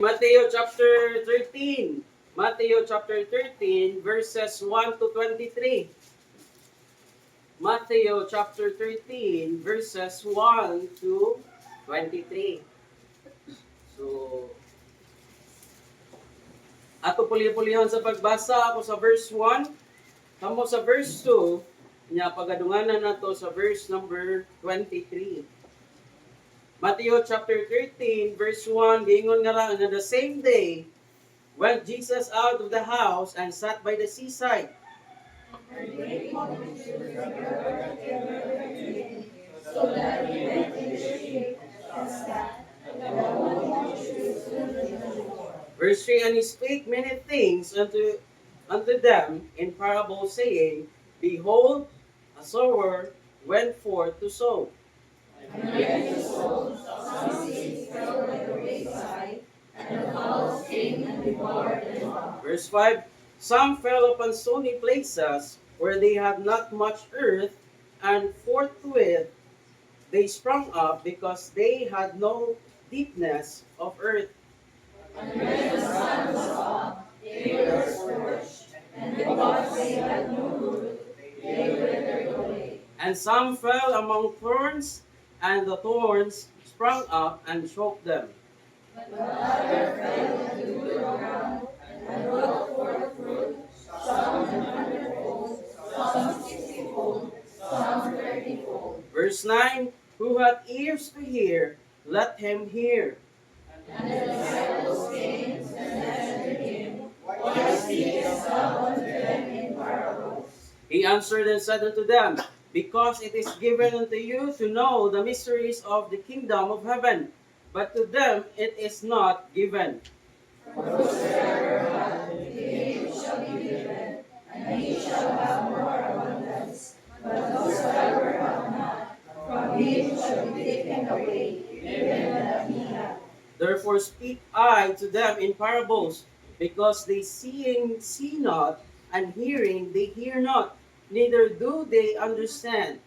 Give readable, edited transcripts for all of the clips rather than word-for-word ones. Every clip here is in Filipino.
Matthew chapter 13. Matthew chapter 13 verses 1 to 23. Matthew chapter 13 verses 1 to 23. So, ato puli-pulihan sa pagbasa ako sa verse 1, kamo sa verse 2, nya pagadunganan nato sa verse number 23. Matthew chapter 13 verse 1, giingon nga lang, na the same day went Jesus out of the house and sat by the seaside. So that he went in the ship and sat, and the whole multitude stood in the shore. Verse 3, and he spake many things unto them in parables, saying, Behold, a sower went forth to sow. And when he sowed, some seeds fell by the wayside, and the fowls came and devoured them up. Verse 5, some fell upon stony places, where they had not much earth, and forthwith they sprung up, because they had no deepness of earth. And when the sun was up, they were scorched, and because they had no root, they withered away. And some fell among thorns, and the thorns sprung up and choked them. But other fell into good ground, and brought forth fruit, some 100-fold, some 60-fold, some 30-fold. Verse 9, who hath ears to hear, let him hear. And the disciples came and said to him, Why speakest thou unto them in parables? He answered and said unto them, Because it is given unto you to know the mysteries of the kingdom of heaven, but to them it is not given. For whosoever hath, to him shall be given, and he shall have more abundance. But whosoever hath not, from him shall be taken away, even that he hath. Therefore speak I to them in parables, because they seeing see not, and hearing they hear not, neither do they understand.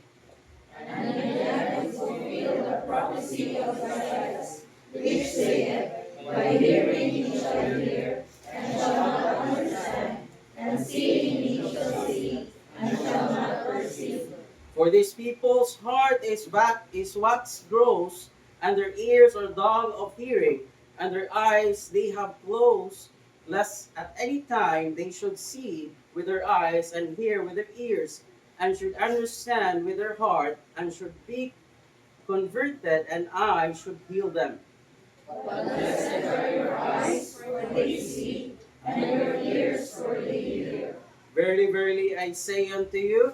And in them is fulfilled the prophecy of Isaiah, which saith, By hearing ye shall hear, and shall not understand, and seeing ye shall see, and shall not perceive. For these people's heart is wax gross, and their ears are dull of hearing, and their eyes they have closed, lest at any time they should see with their eyes, and hear with their ears, and should understand with their heart, and should be converted, and I should heal them. But blessed are your eyes, for they see, and your ears, for they hear. Verily, verily, I say unto you,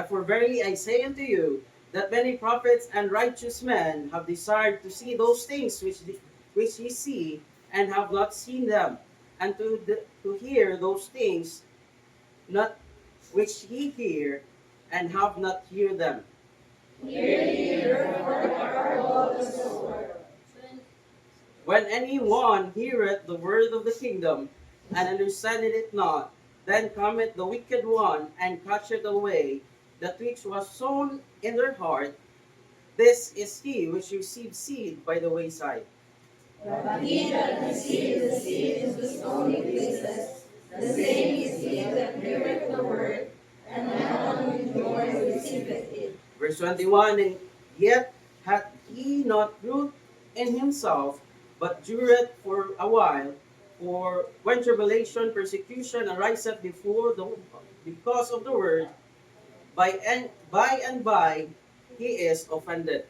for verily I say unto you, that many prophets and righteous men have desired to see those things which ye see, and have not seen them, and to hear those things not which ye hear, and have not heard them. Hear ye therefore the parable of the sower. When any one heareth the word of the kingdom, and understandeth it not, then cometh the wicked one, and catcheth away that which was sown in their heart. This is he which received seed by the wayside. But he that received the seed into stony places, the same is he that heareth the word, and not with joy receiveth it. Verse 21, and yet hath he not root in himself, but dureth for a while. For when tribulation, persecution ariseth because of the word, by and by he is offended.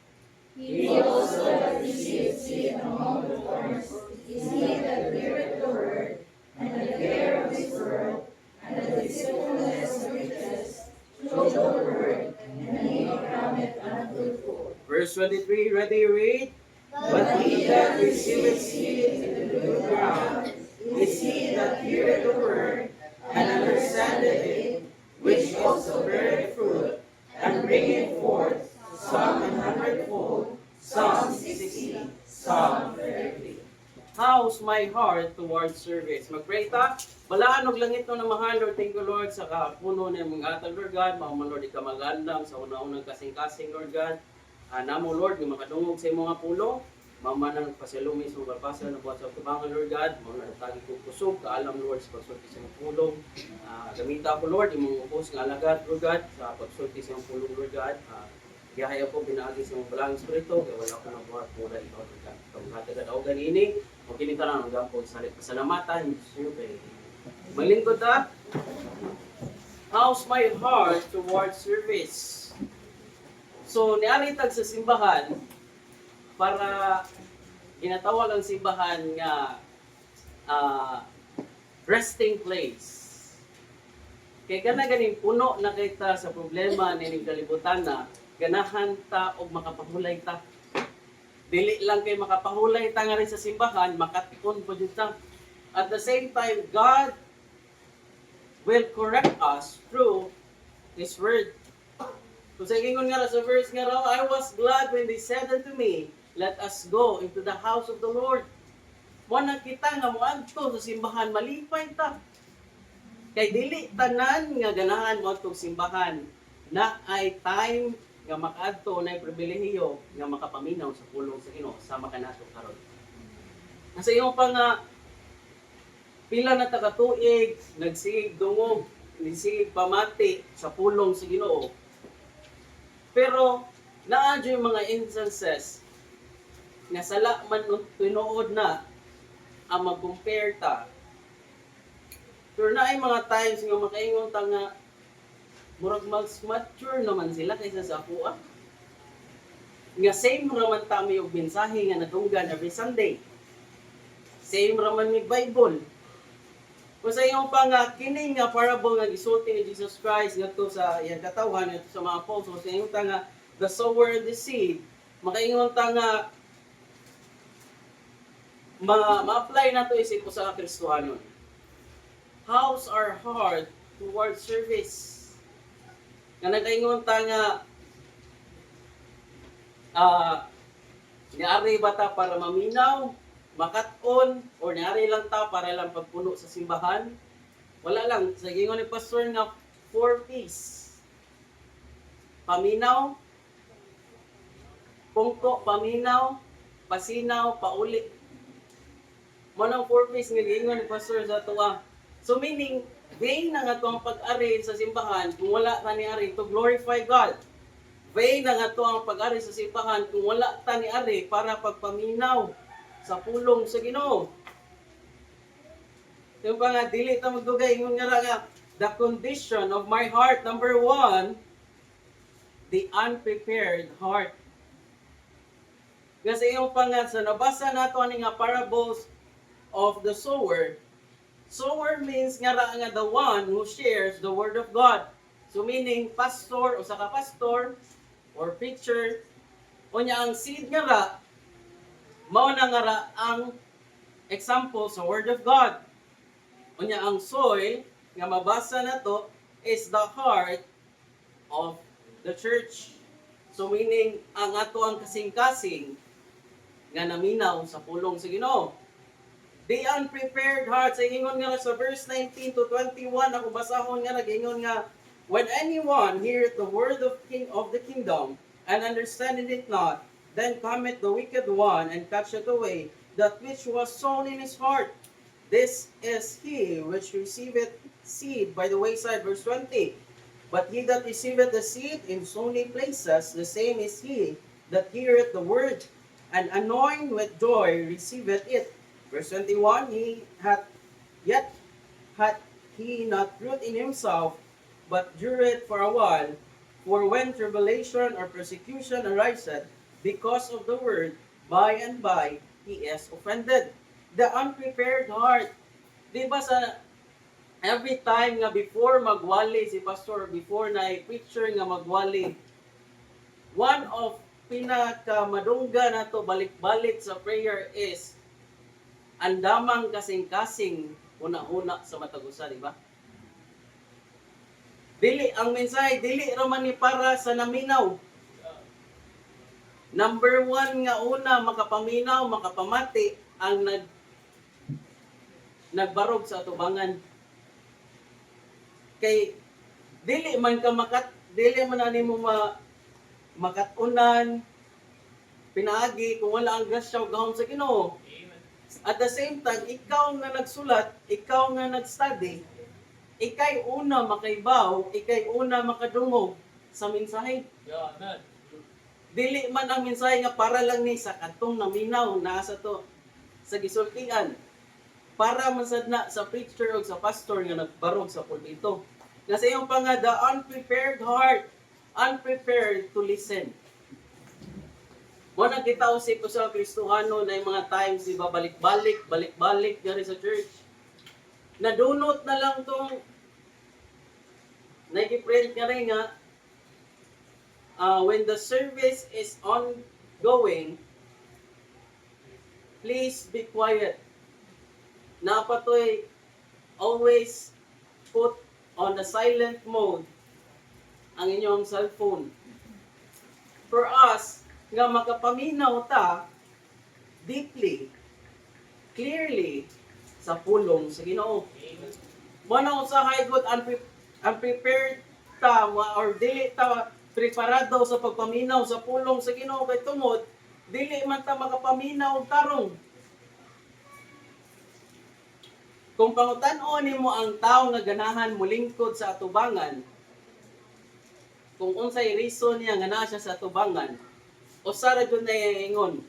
He also that received seed among the thorns is he that heareth the word, and the care of this world, and the deceitfulness of riches, choke the word, and he becometh unfruitful. Verse 23, ready, read. But he that receiveth seed into the good ground is he that heareth the word, and understandeth it, which also beareth fruit, and bringeth forth some 100-fold, some 60, some 30. How's my heart towards service? Mag-pray ta. Balaan og langit no na mahal, Lord, thank you, Lord, sa kapuno ng mga atag, Lord God. Mauman, Lord, ikamagandam sa una-unang kasing-kasing, Lord God. Namo, Lord, nga makadungog sa imong nga pulo. Mama nang pasalumi sa mga pasa na buhat sa tubangan, Lord God, mga natagi kong kusog, kaalam, Lord, sa pagsulti sa mga pulong. Gamita ko, Lord, imong upos nga alagad, Lord God, sa pagsulti sa mga pulong, Lord God. Gihaya ko, binaagi sa mga balang espiritu, kaya wala ko na buhat po dahil ikaw, Lord God. Kung hatagad ako ganini, o kinita lang ang gampong pasalamatan, Diyos kay malingkod ta. How's my heart towards service? So, nialitag sa simbahan, para ginatawag ang simbahan nga resting place. Kay kana ganing puno na kita sa problema nining kalibutan na ganahan ta og makapahulay ta. Dili lang kay makapahulay ta nga rin sa simbahan, makatikon po jud ta. At the same time, God will correct us through His Word. Kung sa ingon nga sa verse nga raw, I was glad when they said unto me, let us go into the house of the Lord. Mo na kita nga moadto sa simbahan, malipay ta. Kay dili tanan nga ganahan mo atong simbahan na ay time nga makaadto na pribilehiyo nga makapaminaw sa pulong sa Ginoo sama kanato karon. Nasa iyong pa nga pila na takatuig nagsigig dungog, nagsigig pamati sa pulong sa Ginoo. Pero naadyo yung mga instances nga sala man tinuod na ang mag-compare ta. Pero na ay mga times nga makaingon ta nga murag mas mature naman sila kaysa sa ako. Nga same raman ta mi og mensahe nga natunggan every Sunday. Same raman mi Bible. Kung sa iyong pa nga kini nga parable nga gisulti ni Jesus Christ ngadto sa iyang katawan ngadto sa mga apostles, sa iyong ta nga the sower and the seed, makaingon ta nga ma-apply na to isip ko sa Kristohanon. How's our heart towards service? Nga nakaingon ta nga niari ba ta para maminaw, makat-on, or niari lang ta para lang pagpuno sa simbahan? Wala lang. Sa gingon ni Pastor nga 4 P's. Paminaw, pungko, paminaw, pasinaw, pauli. Manang 4 P's nga gingon ni Pastor sa tuwa. So meaning, vain na nga ito ang pag-ari sa simbahan kung wala ta ni ari to glorify God. Vain na nga ito ang pag-ari sa simbahan kung wala ta ni ari para pagpaminaw sa pulong sa Ginoo. Yung pa nga, dili ta magdugay, yung nga the condition of my heart, number 1, the unprepared heart. Kasi yung pa nga, sa nabasa nato ani nga parables of the sower, sower means nga the one who shares the word of God. So meaning, pastor o saka pastor or preacher, o niya ang seed nga mao na nga ang example sa word of God. O niya ang soil nga mabasa na to is the heart of the church. So meaning, ang ato ang kasing-kasing nga naminaw sa pulong sa Ginoo. The unprepared heart, sa ingon nga sa verse 19 to 21, ako basahon nga ingon nga, when anyone heareth the word of the kingdom and understandeth it not, then cometh the wicked one and catcheth away that which was sown in his heart. This is he which receiveth seed by the wayside, verse 20. But he that receiveth the seed in stony places, the same is he that heareth the word, and anointed with joy receiveth it. Verse 21, yet hath he not root in himself, but dureth for a while. For when tribulation or persecution ariseth because of the word, by and by he is offended. The unprepared heart. Di ba sa every time nga before magwali si pastor, before na preacher nga magwali, one of pinakamadungga na to balik-balik sa prayer is andamang kasing-kasing una-una sa matagusa, di ba? Dili, ang mensahe, dili raman ni para sa naminaw. Number 1 nga una, makapaminaw, makapamati, ang nagbarog sa atubangan. Kay, dili man ka dili man ani mo makatunan, pinaagi kung wala ang grasya ug gahom sa Ginoo. At the same time, ikaw nga nagsulat, ikaw nga nag-study, ikay una makaibaw, ikay una makadungog sa mensahe. Dili man ang mensahe nga para lang ni sa katong naminaw na sa to sa gisultian. Para man sad na sa preacher o sa pastor nga nagbarog sa pulpito. Nga sa iyong nga, the unprepared heart, unprepared to listen. Muna kita usip ko sa Kristohano na yung mga times di ba balik-balik gari sa church. Nadunot na lang tong nag-print nga rin nga when the service is ongoing, please be quiet. Napatoy always put on the silent mode ang inyong cellphone. For us, nga makapaminaw ta deeply, clearly sa pulong sa Ginoo. Muna usahay good unprepared ta or dili ta preparado sa pagpaminaw sa pulong sa Ginoo kay tungod dili man ta makapaminaw tarong. Kung pangutan-on nimo ang tawo nga ganahan mulingkod sa atubangan, kung unsay reason niya nga naa siya sa atubangan, usa ra gyud na ingon,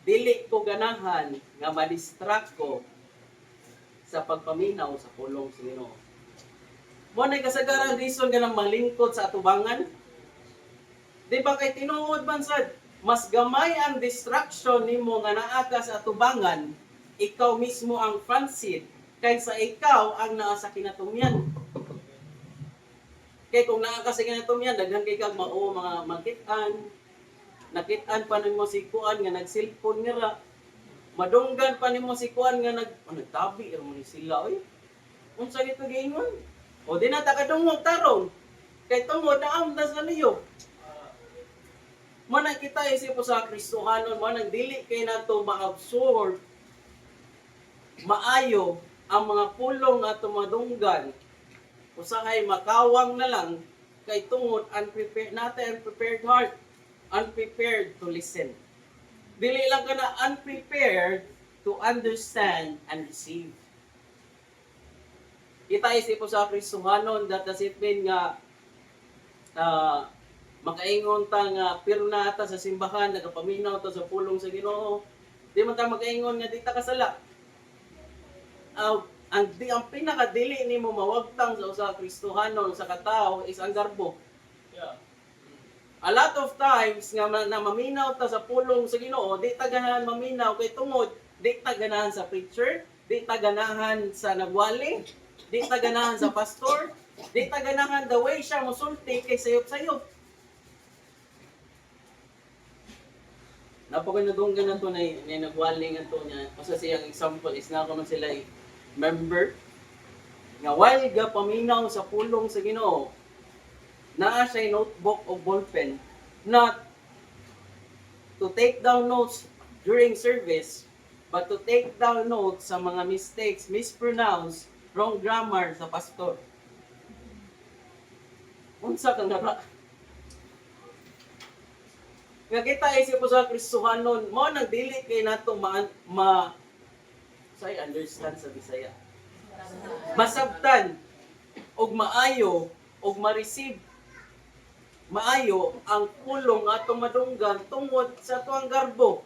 dili ko ganahan nga ma-distract ko sa pagpaminaw sa pulong sa Ginoo. Mo na kasagaran reason nga nang malingkod sa atubangan. Di ba kay tinuod man sad, mas gamay ang distraction nimo nga naa ka sa atubangan, ikaw mismo ang fancy kaysa ikaw ang naa sa kinatumyan. Kay kung naa ka sa kinatumyan, daghan kay kag mao mga makitaan. Nakitaan pa nimo si kuan nga nag-cellphone nga ra. Madunggan pa nimo si kuan nga nagtabi ra mo ni sila oy. Unsa gito giingon? O di na ta kadungog tarong. Kay tungod na am sa niyo. Manang kita isip po sa Kristohanon, manang dili kay nato ma-absorb maayo ang mga pulong at tumadunggan. Usahay makawang na lang kay tungod unprepared heart, unprepared to listen. Dili lang ka na unprepared to understand and receive. Kita isip po sa Kristohanon that doesn't mean nga makaingon ta nga pirna ta sa simbahan, nagapaminaw ta sa pulong sa Ginoo. Di man ta makaingon nga di ta kasala. Ang pinakadili nimo mawagtang sa usa ka Kristohanon sa katao is ang garbo. A lot of times nga na maminaw ta sa pulong sa Ginoo, di ta ganahan maminaw kay tungod di ta ganahan sa preacher, di ta ganahan sa nagwali, di ta ganahan sa pastor, di ta ganahan the way siya mosulti kay sayop-sayop. Napakanadunggan na ito na nagwali nga ito niya. Kasi siyang example is na naman sila member nga while ga paminaw sa pulong sa Ginoo, naa siya notebook o ballpen not to take down notes during service but to take down notes sa mga mistakes, mispronounce, wrong grammar sa pastor. Unsa kang nara? Nga kita isip po sa Kristohanon, mo nang dili kay nato say understand sa Bisaya. Masabtan og maayo og ma-receive maayo ang pulong atong madunggan tungod sa tuang garbo.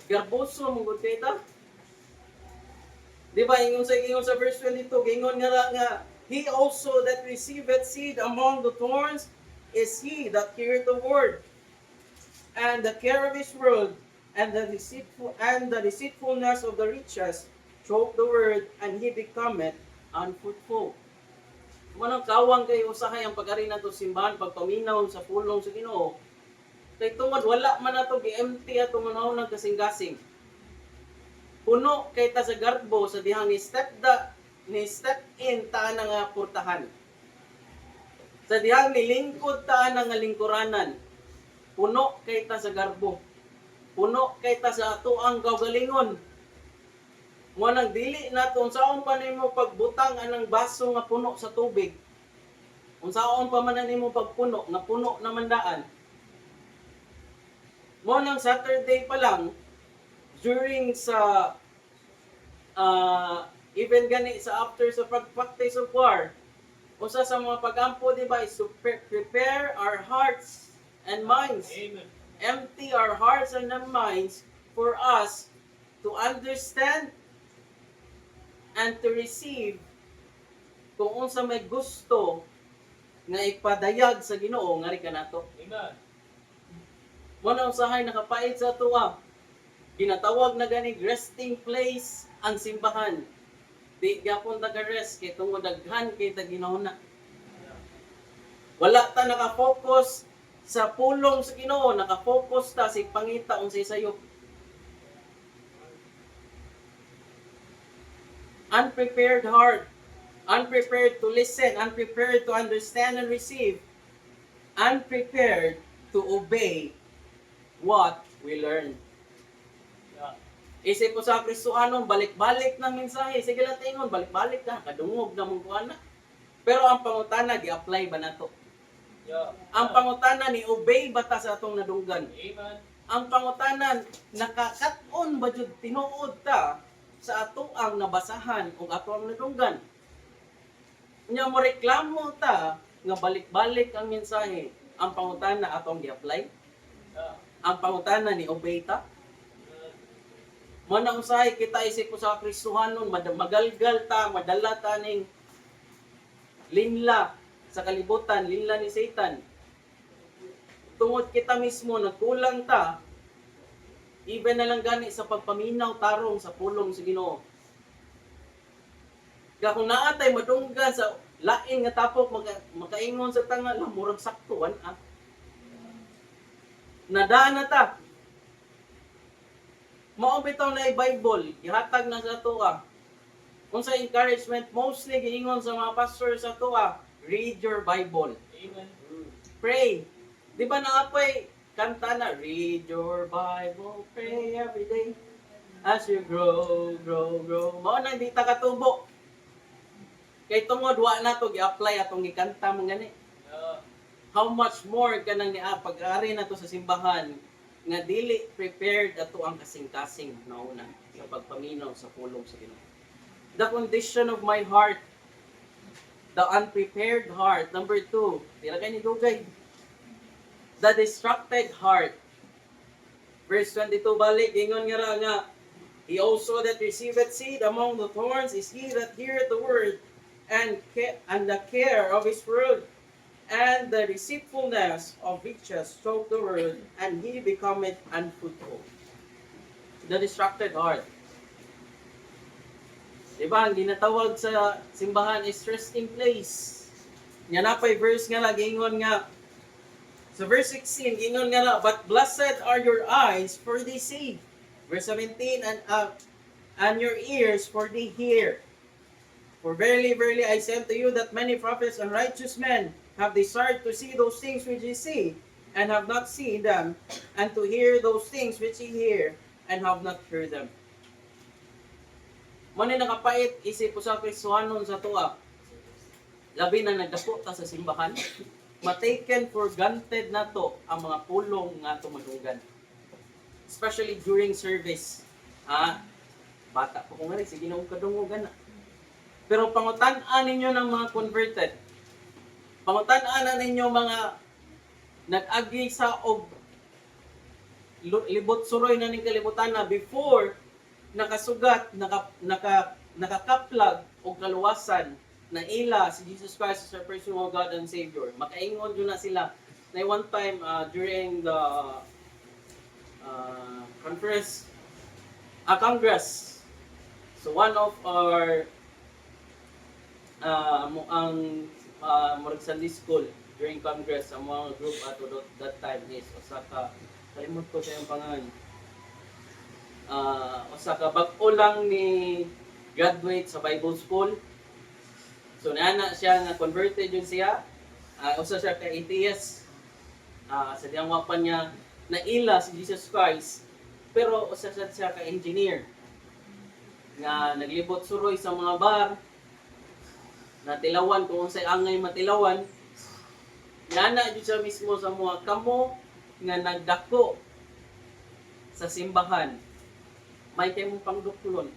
Garboso mong gud kita. Di ba ingon sa verse 22, gingon nga he also that receiveth seed among the thorns is he that heareth the word, and the care of this world, and the deceitfulness of the riches choke the word, and he becometh unfruitful. Manang kawang kay usahay ang pag-ari nato simbahan pagpaminaw sa pulong sa Ginoo. Kay tungod wala man nato gi-empty ato manahon ng kasing-kasing. Puno kay ta sa garbo sa dihang ni step in ta nga portahan. Sa dihang nilingkod ta nga lingkuranan. Puno kay ta sa garbo. Puno kay ta sa atoang kaugalingon. Mo nang dili nato unsaon pa nimo pagbutang anang baso nga puno sa tubig. Unsaon pa man nimo pagpuno nga puno naman daan. Mo nang Saturday pa lang, during sa even gani sa after sa practice of war, usa sa mga pag-ampo di ba is to prepare our hearts and minds. Amen. Empty our hearts and our minds for us to understand and to receive kung unsa may gusto nga ipadayag sa Ginoo ngari kanato. Amen. Mo na usahay nakapait sa tuwa. Ginatawag na ganing resting place ang simbahan. Di gyapon taga-rest kay tungod daghan kay ta ginahuna. Wala ta naka-focus sa pulong sa Ginoo, naka-focus ta sa pangita unsay sayo. Unprepared heart, unprepared to listen, unprepared to understand and receive, unprepared to obey what we learn. Yeah. Isip ko sa Kristohanon, balik-balik ng mensahe. Sige lang tingon, balik-balik na, kadungog na mong kuana. Pero ang pangutana, gi-apply ba na to? Yeah. Ang pangutana ni obey ba ta sa atong nadunggan? Amen. Ang pangutanan, nakakat-on ba jud tinuod ta sa ato ang nabasahan o ato ang nadunggan? Nya mo reklamo ta nga balik-balik ang mensahe. Ang pangutana atong gi-apply? Yeah. Ang pangutana ni obey ta? Manang usahay kita isip ko sa Kristohanon, magalgal ta, madala ta ning linla sa kalibutan, linla ni Satan. Tungod kita mismo, nagkulang ta, even na lang gani sa pagpaminaw tarong sa pulong sa Ginoo. Kaya kung naatay madunggan sa lain nga tapok, makaingon sa tanga, murag saktuan ah. Nadaan na ta. Mao bitaw na i-Bible, ihatag na sa tuwa. Kung sa encouragement, mostly giingon sa mga pastor sa tuwa, read your Bible. Amen. Pray. Di ba naapay kanta na, read your Bible, pray every day. As you grow, grow, grow. Mao na hindi ta katubo. Kay tungod wa na to gi-apply atong gikanta mo gani. Yeah. How much more kanang pag-ari na to sa simbahan nga dili prepared ato ang kasing-kasing nauna sa pagpaminaw sa pulong sa Ginoo. The condition of my heart, the unprepared heart. Number 2, tira kay ni dugay. The distracted heart. Verse 22 balik, ingon nga ra nga, he also that receiveth seed among the thorns is he that heareth the word and the care of his word. And the deceitfulness of riches choke the word, and he becometh unfruitful. The distracted heart. Diba, ang ginatawag sa simbahan is resting place. Nga napay verse nga ingon nga, sa verse 16, ingon nga na, but blessed are your eyes, for they see. Verse 17, and your ears, for they hear. For verily, verily, I say unto you that many prophets and righteous men have desired to see those things which ye see, and have not seen them, and to hear those things which ye hear, and have not heard them. Mani nakapait, isip ko sa Kristohanon sa tuwa. Labi na nagdako ta sa simbahan, mataken for granted na to ang mga pulong nga tumadunggan. Especially during service. Bata po ko nga rin, sige na kadungugan na. Pero pangutan-an ninyo ng mga converted. Pangutan-an na ninyo mga nag-agi sa og libot suroy na ning kalibutan na before nakasugat, nakakaplag o kaluwasan na ila si Jesus Christ as our personal God and Savior. Makaingon yun na sila. Na one time during the Congress, so one of our Morag Sunday School during Congress, ang mga group at that time is Osaka, kalimut ko sa yung pangalan. Osaka, bag-o lang ni graduate sa Bible School. So naana siya nga converted yun siya. Usa siya ka atheist. Sa diyang wapan niya naila si Jesus Christ. Pero usa siya ka engineer. Nga naglibot suroy sa mga bar. Natilawan kung unsay angay matilawan. Naana jud siya mismo sa mga kamo nga nagdako sa simbahan, may kayo mong pangduklon.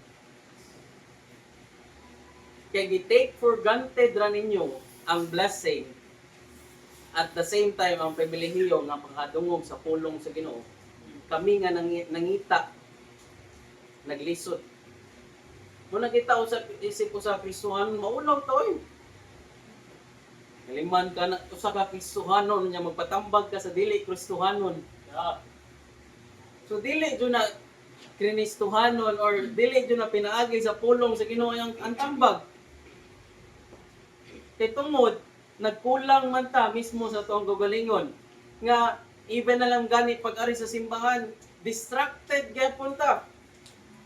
Kaya gi-take for granted ra ninyo ang blessing at the same time ang pribilehiyo nga pagkadungog sa pulong sa Ginoo. Kami nga nangita, naglisod. Kung nakita ko sa isip ko sa Kristohanon, maulaw to eh. Naliman ka na sa Kristohanon niya magpatambag ka sa dili Kristohanon. Yeah. So dili jud na Kristohanon or dili jud na pinaagi sa pulong sa Ginoo ang tambag. Kay tungod nagkulang man ta mismo sa tuong gagalingon nga even na lang gani pag-ari sa simbahan, distracted gyapon ta.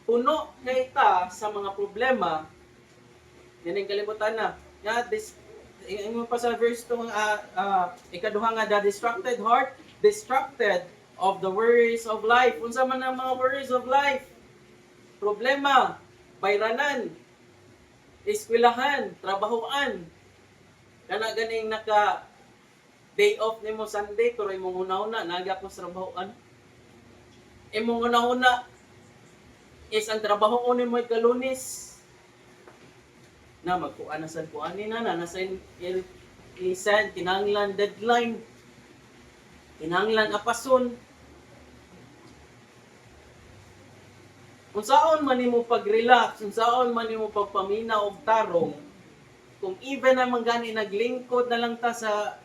Puno kay ta sa mga problema. Yan ang kalibutan na. Nga ingon pa sa verse 2 ikaduha nga the distracted heart, distracted of the worries of life. Unsa man ang mga worries of life? Problema, bayranan, eskwelahan, trabahoan. Kana ganing naka day off nimo Sunday pero imong una-una naga ko sa trabahoan. Imong una-una is ang trabaho nimo ay Lunes. Na magkuan na sad kuan ni na nasa i-send kinahanglan deadline. Kinahanglan apason. Unsaon man nimo pag-relax, unsaon man nimo pagpaminaw og tarong, kung even naman gani naglingkod na lang ta sa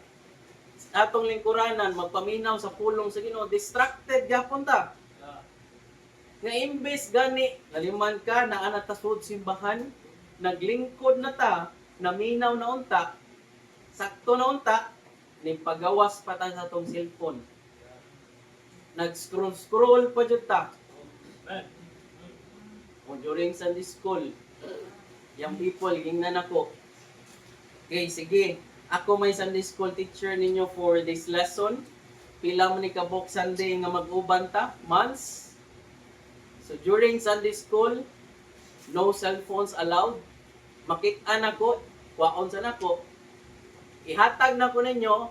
atong lingkuranan, magpaminaw sa pulong sa Ginoo, distracted gyapon ta. Yeah. Nga imbes gani naliman ka na ana ta sud simbahan, naglingkod na ta, naminaw na unta, sakto na unta, ning pagawas pa ta sa atong cellphone. Nag-scroll pa jud ta. Amen. O during Sunday school, young people, gingnan ako. Okay, sige. Ako may Sunday school teacher ninyo for this lesson. Pila man ni kabok Sunday nga mag-uban ta? Months. So during Sunday school, no cell phones allowed. Makit-an ako, kwaon sa nako. Ihatag na ko ninyo,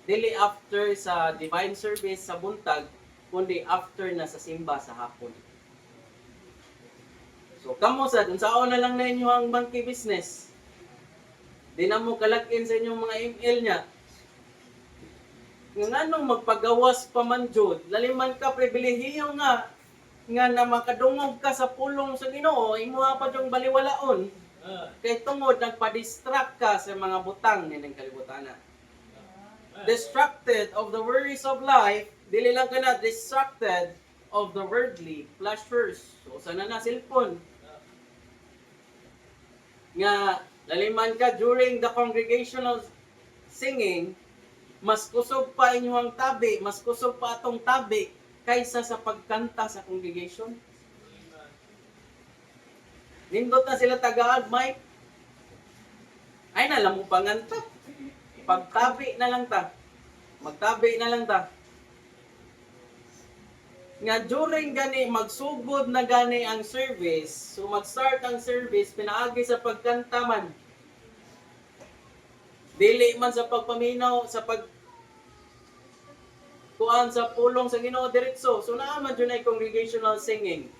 dili after sa divine service sa buntag, kundi after na sa simba sa hapon. So kamo sad, unsaon na lang na inyo ang monkey business. Di na mo kalagin sa inyong mga email niya. Nga nganong magpagawas pa man jud, laliman ka pribilehiyo nga na makadungog ka sa pulong sa Ginoo, imuha pa yung baliwalaon. Kay tungod nagpa-distract ka sa mga butang ning kalibutan. Distracted of the worries of life, dili lang ka na distracted of the worldly pleasures. So sana na cellphone. Nga laliman ka during the congregational singing, mas kusog pa inyong tabi, mas kusog pa atong tabi kaysa sa pagkanta sa congregation. Nindot na sila tagaag, Mike. Ay, nalam mo panganta. Pagtabi na lang ta. Magtabi na lang ta. Nga during gani, magsugod na gani ang service. So mag-start ang service, pinaagi sa pagkanta man. Dili man sa pagpaminaw, sa kuan sa pulong sa Ginoo diretso. So naaman dyan ay congregational singing.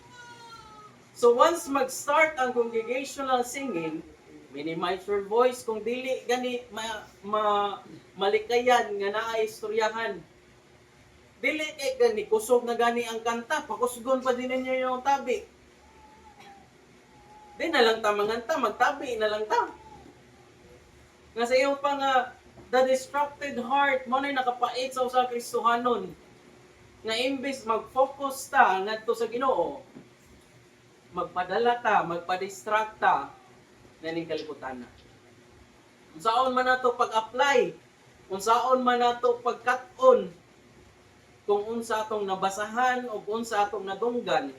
So once mag-start ang congregational singing, minimize your voice kung dili gani malikayan nga naa istoryahan. Dili kay gani kusog na gani ang kanta, pakusgon pa din ninyo yung tabi. Di na lang ta manganta, magtabi na lang ta. Nga sa iyo pa nga the distracted heart mo na nakapait sa usa ka Kristohanon. Nga imbes mag-focus ta ngadto sa Ginoo, magpadala ta, magpa-distract ta naning kalibutan na. Unsaon man nato pag-apply, unsaon man nato pagkat-on, kung unsa atong nabasahan o kung unsa atong nadunggan.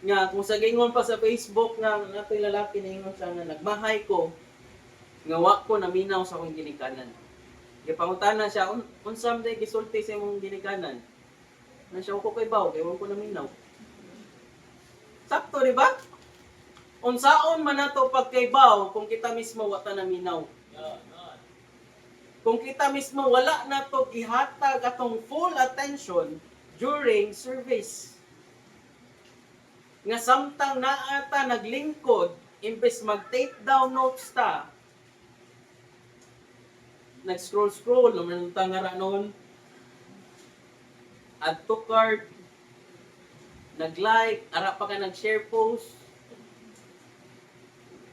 Nga kung sa gingon pa sa Facebook nga natoy lalaki na ingon siya nga nagmahay ko nga wa ko naminaw sa akong ginikanan. Gipangutana siya unsa man day gisulti sa imong ginikanan. Na siya ko kay baw kay wa ko naminaw. Sakto, di ba? Unsaon man nato pagkaybaw kung kita mismo wa ta naminaw. Kung kita mismo wala nato gihatag atong full attention during service. Nga samtang naata naglingkod, imbes mag-take down notes ta, nag-scroll naman yung tangara noon, add to cart, nag-like, ara pa ka nag-share post,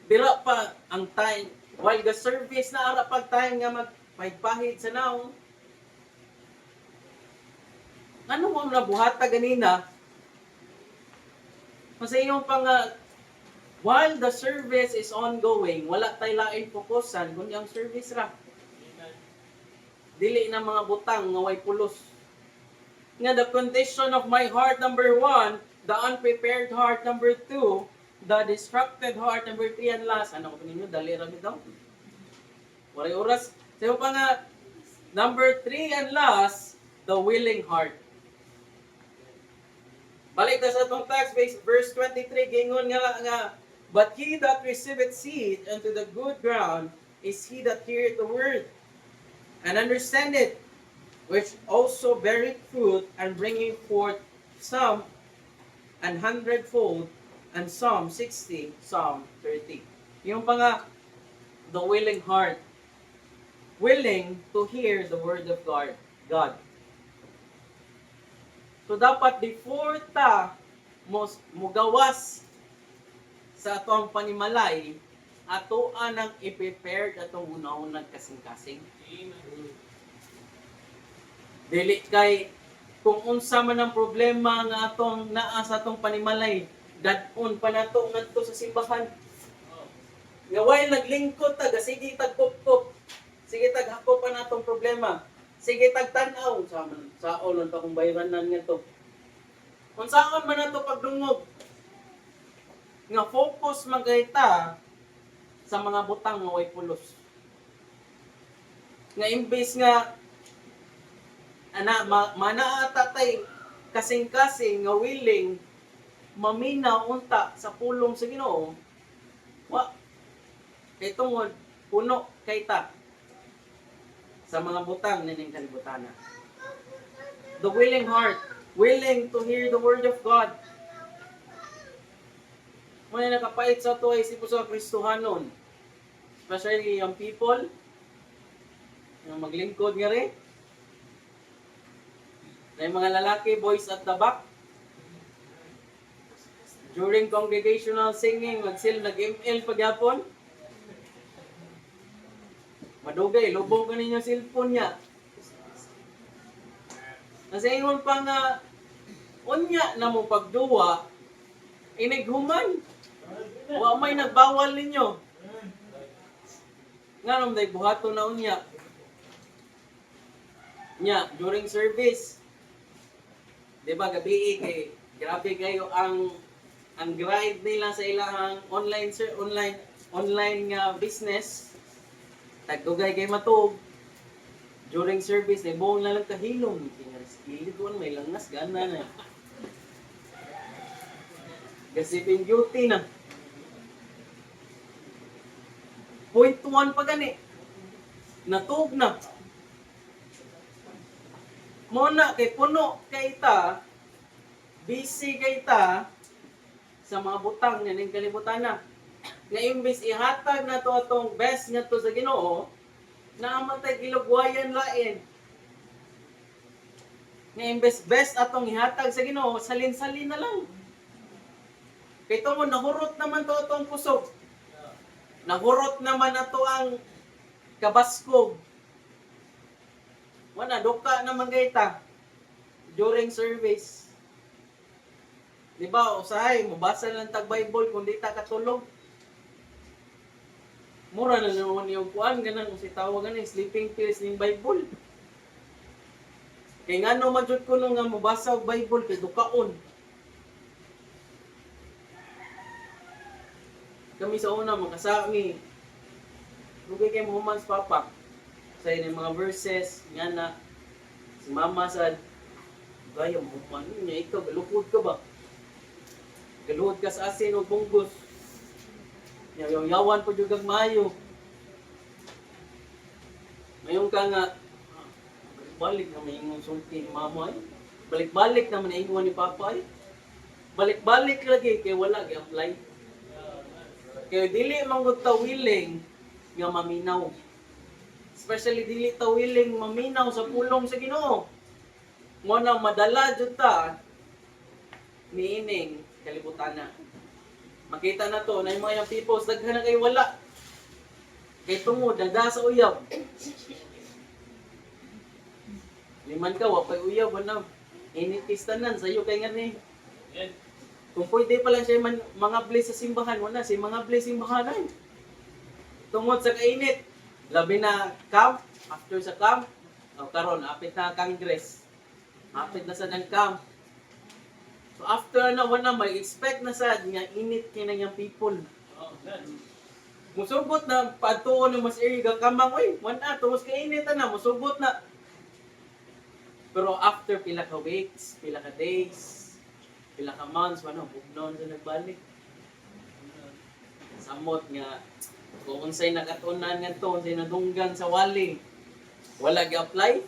bira pa ang time, while the service na ara pag time nga magpahid sa naong, ano mo nabuhata ganina, kasi yung pa nga, while the service is ongoing, wala tayo laing fokusan, kundi ang service ra. Amen. Dili na mga butang nga way pulos. Nga the condition of my heart, number 1, the unprepared heart, number 2, the distracted heart, number 3, and last. Ano ko ninyo? Dali rami daw. Waray oras. Sayo pa nga, number 3 and last, the willing heart. Balik na sa itong text, verse 23, gingon nga, but he that receiveth seed unto the good ground is he that heareth the word, and understandeth, which also beareth fruit, and bringing forth some an hundredfold, and some 60, some 30. Yung pa nga, the willing heart. Willing to hear the word of God. So dapat before ta mugawas sa atong panimalay, atoan ang i-prepare atong una-unang kasing-kasing. Amen. Dili kay kung unsa man ang problema nga atong naa sa atong panimalay, dad-on pa nato ngadto sa simbahan. Oh. Nga while naglingkod ta, sige tagkop-kop. Sige taghako pa natong problema. Sige tagtanaw sa olon ta kung bayranan nga to. Unsaon man nato pagdungog? Nga focus magayta sa mga butang nga way pulos. Nga imbes nga manaata tay kasing-kasing nga willing maminaw unta sa pulong sa Ginoo. Wa kay tungod puno kay ta sa mga butang nining kalibutana. The willing heart, willing to hear the word of God. Muna nakapait sa ito ay sipo sa Kristohanon. Especially yung people, yung maglingkod nga rin. Na yung mga lalaki, boys at the back. During congregational singing, nag-ML pagyapon. Madugay, lubong ka ninyo cellphone niya. Kasi ingon pa nga, unya na mo pagduwa, inighuman. Wa may nagbawal ninyo. Nga nung day buhato na unya. Nya, during service, di ba gabi kay grabe kayo ang grind nila sa ilang online nga business. Tagdugay kay matug. During service, buong na lang kahilom. Skilid ko, may langas, gana na. Gasipin duty na. Point 1 pa gani. Natug na. Muna kay puno kay ta, busy kay ta sa mga butang nga ning kalibutan na. Nga imbis ihatag na to atong best nga to sa Ginoo, naamatay gilugwayan lain. Nga imbes best atong ihatag sa Ginoo, salin-salin na lang. Kay tungod nahurot naman to atong kusog. Nahurot naman ato ang kabaskog. Wala, duka naman gayta during service. Di ba, usahay, mabasa lang tag-Bible kung di ta katulog. Mura na naman yung kuan, ganun, kung si tawag ganun, sleeping pills ng Bible. Kaya nga no, madyot ko nung nga mabasa ang Bible, kay dukaon. Kami sa una, makasami. Lugay kay Muhammad's Papa. Sa yung mga verses, nga na, si Mama sad, gaya mo, ano niya, ikaw, galukod ka ba? Galuhod ka sa asin o bunggos. Yawan po yung mayo. Mayroon ka nga, balik na may ingong sulti ni Mama ay. Balik-balik naman ingon ni Papa ay. Balik-balik lagi kay wala gi-apply. Kaya dili man gud ta willing nga maminaw. Especially dili ta willing maminaw sa pulong sa Ginoo. Mo nang madala jud ta niining kalibutan na. Makita na to na yung mga young people daghan na kay wala. Kay tungod nagda sa uyab. Liman ka wa pay uyab na. Initis tanan sayo kay ngani. Yan. Kung pwede pa lang siya mga bless sa simbahan, wala si mga bless simbahan ay. Tungod sa kainit, labi na camp, after sa camp, karon apit na Congress. Apit na sa ng camp. So after na wala may expect na sad nga init kay nang people. Oh, yan. Musubot na patuon ng mas area kamang oy, wala tungos kay init na musubot na. Pero after pila ka weeks, pila ka days, pila ka months, bugnon sa nagbalik. Samot nga, kung unsay nakatunan nga to, unsay nadunggan sa wali, wala gi-apply.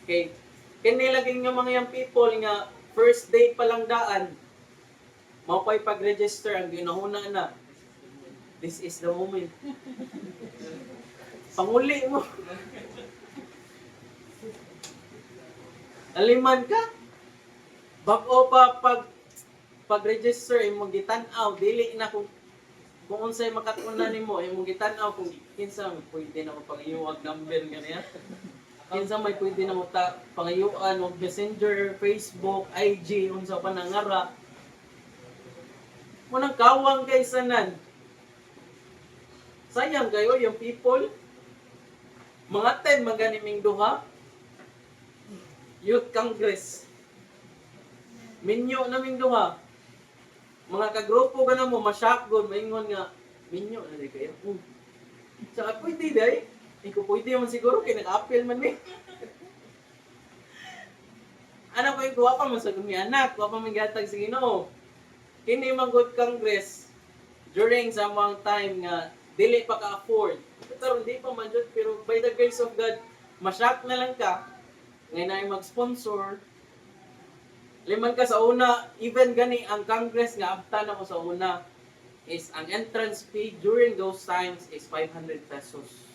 Kay nilaging nga mga young people nga, first day pa lang daan, mapay pag-register, ang ginahuna na, this is the moment. Panguli mo. Aliman ka? Bago pa pag-register imong gitan-aw dili na kung unsay makatunan nimo imong gitan-aw kung kinsa pwede na mo pangayuag number ganiya. Kinsa may pwede na mo ta pangayuan og Messenger, Facebook, IG unsa pa nangara. Munang kawang kay sanan. Sayang kayo yung people. Mga 10 maganiming duha. Youth Congress. Minyo naming duha. Mga kagrupo ka na mo, masyakgon, maingon nga, minyo na di kayo. Saka pwede day. Ikaw pwede man siguro, kaya nag-appeal man eh. Anak ko yung kuha pa man sa gumi anak, kuha pa man gatag sa Ginoo. Kini mang good Congress, during sa mga time nga, dili pa ka-afford. Pero hindi pa man dyan, pero by the grace of God, masyak na lang ka, ngayon na yung mag-sponsor. Liman ka sa una, even gani ang Congress nga abta na ko sa una is ang entrance fee during those times is 500 pesos.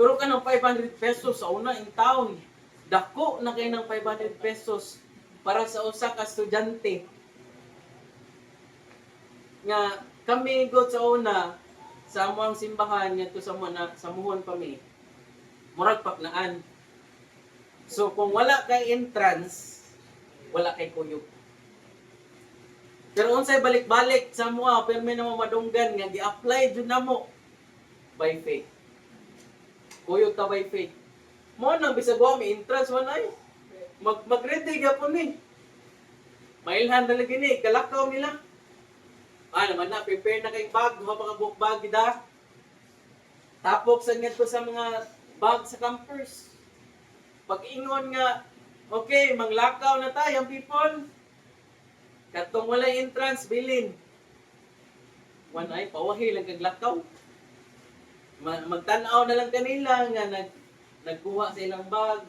Pero ka ng 500 pesos sa una in town, dako na kayo ng 500 pesos para sa usa ka estudyante. Nga kami go sa una sa among simbahan ngadto sa muhon pa mi. Murag paknaan. So kung wala kay entrance, wala kay kuyog. Pero unsay balik-balik sa mua, permi na mo madunggan nga gi-apply jud namo by faith. Kuyog ta by faith. Mo nang bisag wa mi entrance walay. Mag-ready gyapon ni. Mailhan na lagi ni, kalakaw nila. Naman na, prepare na kay bag, duha pa ka book bag gida. Tapok sa ngadto sa mga bag sa campers. Pag-ingon nga, okay, manglakaw na tayo, people. Katong wala entrance, bilin. One ay, pawahi lang kaglakaw. Magtanaw na lang kanila nga nagkuha sa ilang bag,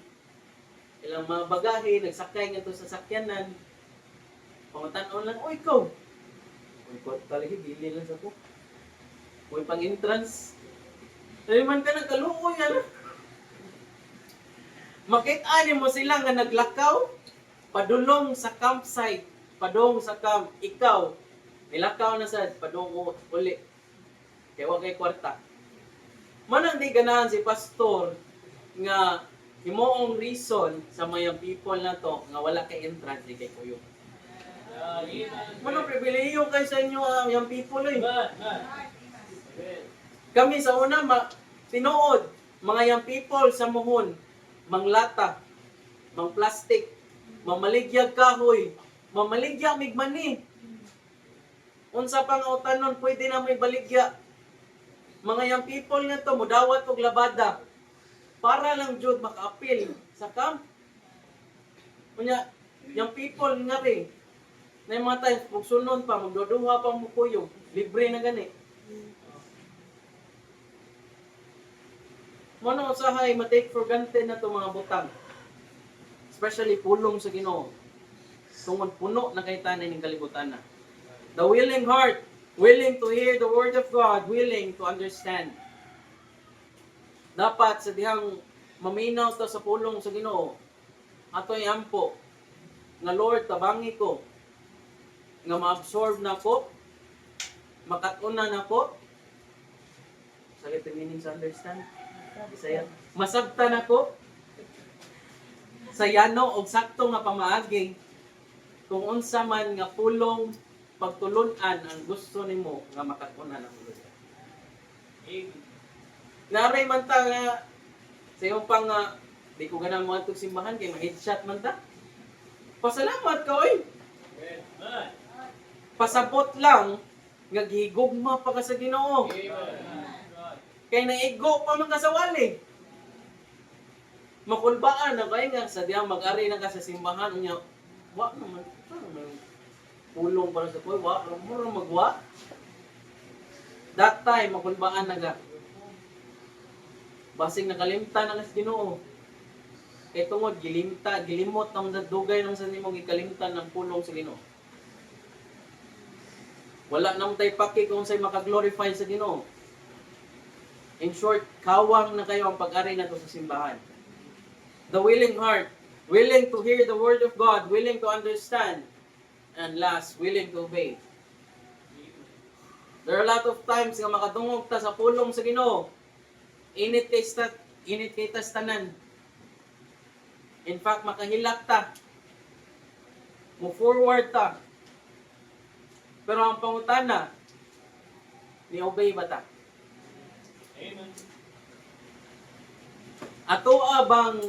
ilang mga bagahe, nagsakay nga to sa sakyanan. Pangutanaw lang, uy, ikaw. Uy, talaga, bilin lang sa ko. Uy, pang entrance. Naliman ka nagkaluoy, ano? Makita mo sila nga naglakaw, padulong sa campsite, padung sa camp, ikaw, nilakaw na sad, padung uli. Kaya wag kay kwarta. Manang di ganahan si pastor nga himoong reason sa mga people na to nga wala kay entrance di kay kuyo. Manang pribilehiyo kay sa inyo ang young people eh. Kami sa una tinuod mga young people sa muhon manglata, mang plastic, mamaligyag kahoy, mamaligya migmani. Unsa pang utanon pwede na may baligya. Mga young people nga to mudawat og labada para lang jud maka-appeal sa camp. Unya, young people nga rin. Na mga tayo, kung sunon pa, magduduha pa mo kuyo, libre na gani. Mano usahay matake for granted na to mga butang. especially pulong sa Ginoo. Tungod puno na kay tanan ning kalibutan na. The willing heart, willing to hear the word of God, willing to understand. Dapat sa dihang maminaw ta sa pulong sa Ginoo, ato'y ampo nga Lord tabangi ko nga ma-absorb na ko, makatuna na ko. Sakit yung meaning sa understand? Saya. Masabta na ko. Sayano og sakto nga pamaagi kung unsa man nga pulong pagtulunan ang gusto nimo nga makatuna na ko. Naray man ta nga sa iyong pang di ko ganang mga itong simbahan kay ma-headshot man ta. Pasalamat ka oy. Pasabot lang nga gihigugma pa ka sa Ginoo. Kay naigo pa man ka sa wali. Makulbaan na kay nga sa diya mag-ari na ka sa simbahan unya. Wa naman pulong para sa koy, wa mura magwa. That time makulbaan na ka. Basing nakalimta na sa Ginoo. Kay tungod gilimot ang dugay ng sa nimong gikalimtan ng pulong sa Ginoo. Wala nang tay paki kung say makaglorify sa Ginoo. In short, kawang na kayo ang pag-ari na to sa simbahan. The willing heart, willing to hear the word of God, willing to understand, and last, willing to obey. There are a lot of times nga makadungog ta sa pulong sa Ginoo. Init kay tanan. In fact, makahilak ta. Move forward ta. Pero ang pangutana, ni-obey ba ta? Amen. Ato abang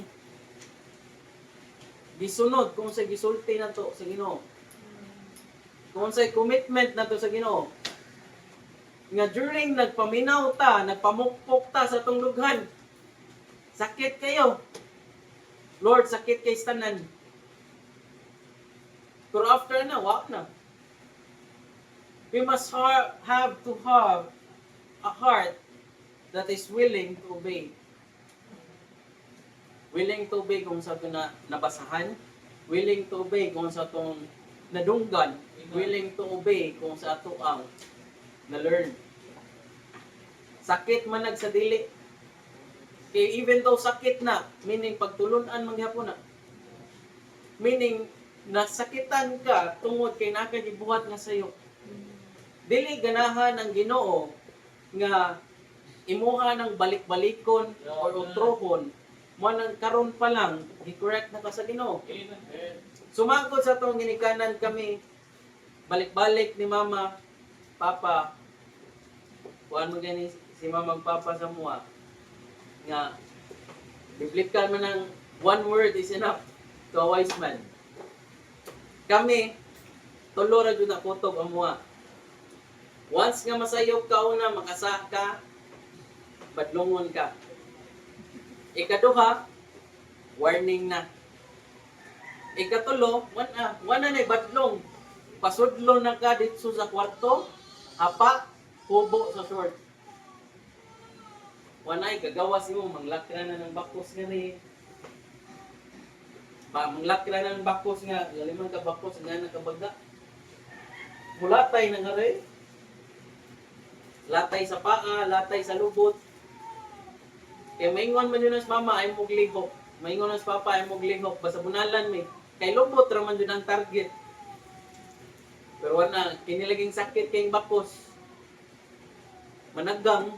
gisunod kung sa gisulti na to sa Ginoo. Kung sa commitment na to sa Ginoo. Nga during nagpaminaw ta, nagpamukpok ta sa tong lughan. Sakit kayo. Lord, sakit kay tanan. Pero after na, wak na. We must have to have a heart that is willing to obey. Willing to obey kung sa ito na nabasahan. Willing to obey kung sa itong nadunggan. Willing to obey kung sa ito ang na-learn. Sakit man sa dili. Kaya even though sakit na, meaning pagtulunan mangyapon na. Meaning, nasakitan ka tungod kay nakagibuhat nga sayo. Dili ganahan ang Ginoo nga imuha ng balik-balikon or utrohon mo nang karon pa lang i-correct na ka sa Ginoo. Sumangkot sa tong ginikanan kami balik-balik ni Mama, Papa. Kuan mo gani si Mama Papa sa mua nga biblikal man ng one word is enough to a wise man. Kami tulo ra jud na kutob ang mua. Once nga masayop ka una, makasa ka, badlongon ka. Ikaduha, warning na. Ikatulo, wana na badlong. Pasudlo na ka dito sa kwarto, hapa, hubo sa short. Wanay, gagawas mo, manglakra na ng bakos nga ni. Manglakra na ng bakos nga, laliman ka bakos nga nakabaga. Mulatay na nga rin. Latay sa paa, latay sa lubot. Kaya maingon man yun as mama ay muglihok. Maingon as papa ay muglihok. Basta bunalan may. Kay lubot raman yun ang target. Pero wala, kinilaging sakit kayong bakos. Managang.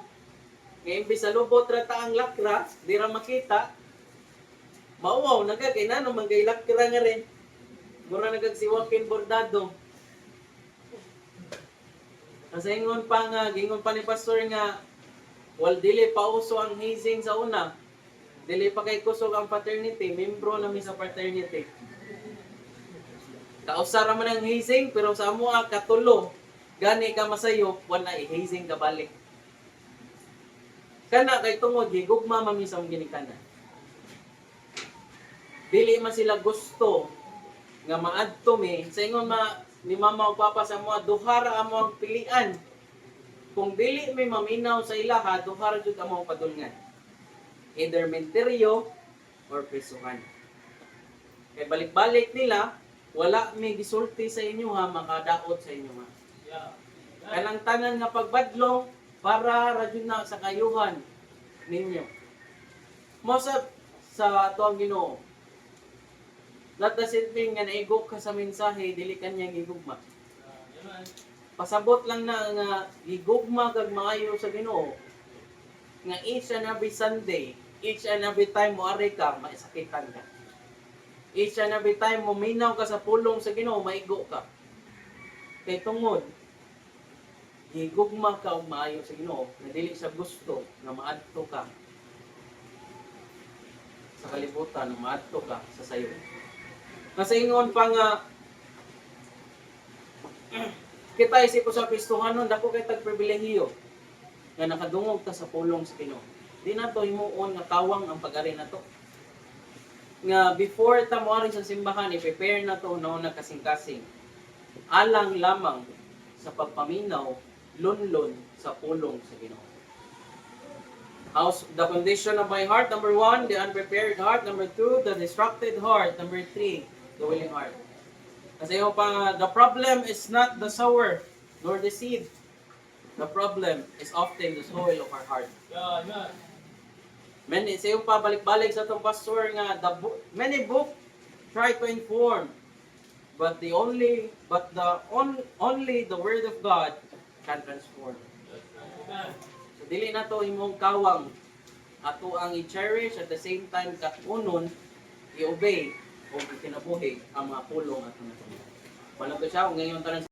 Ngayon sa lubot rata ang lakra, di ra makita. Mauwaw, nagagay na naman kay lakra nga rin. Mura nagagsiwakin bordado. Kasi gingon pa ni pastor nga, dili pa uso ang hazing sa una. Dili pa kay kusog ang paternity, membro nami sa paternity. Kausara man ang hazing, pero sa amoa katulo, gani ka masayo, wala i-hazing ka balik. Kana kay tungod, gigugma mami sa ginikanan. Dili man sila gusto nga maadto mi, sa ingon ni Mama o Papa sa mga duhara amo ang pilian. Kung dili may maminaw sa ilaha, duhara jud amo ang padulngan. Either menteryo or prisuhan. Kay balik-balik nila, wala may gisulti sa inyo ha, makadaot sa inyo ha. Yeah. Kanang tanan nga pagbadlong para radyo na sa kayuhan ninyo. Mosa sa ato ang Ginoo. Not the same thing nga naigok ka sa mensahe, dili kanya gigugma. Amen. Pasabot lang na nga gigugma kag maayo sa Ginoo. Nga each and every Sunday, each and every time mo ari ka, maisakitan ka. Each and every time mo minaw ka sa pulong sa Ginoo, maigo ka. Kay tungod, gigugma ka og maayo sa Ginoo, na dili sa gusto nga maadto ka sa kalibutan, na maadto ka sa sayo. Nasa ingon pa nga kita isip ko sa Kristohanon, dako kay tag pribilehiyo nga nakadungog ta sa pulong sa Ginoo. Di na to himuon nga tawang ang pag-ari na to. Nga before ta moari sa simbahan, i-prepare na to na kasing-kasing. Alang lamang sa pagpaminaw, lunlon sa pulong sa Ginoo. How's the condition of my heart? Number 1, the unprepared heart. Number 2, the distracted heart. Number 3, the willing heart. Kasi yung pa, the problem is not the sower nor the seed. The problem is often the soil of our heart. Yeah, amen. Many, sa yung pa, balik-balik sa itong pastor nga, many book try to inform, but only the word of God can transform. Amen. So dili na to imong kawang ato ang i-cherish at the same time katunon i-obey o kinabuhi ang mga pulong at mga. Wala to siya ngayon tanan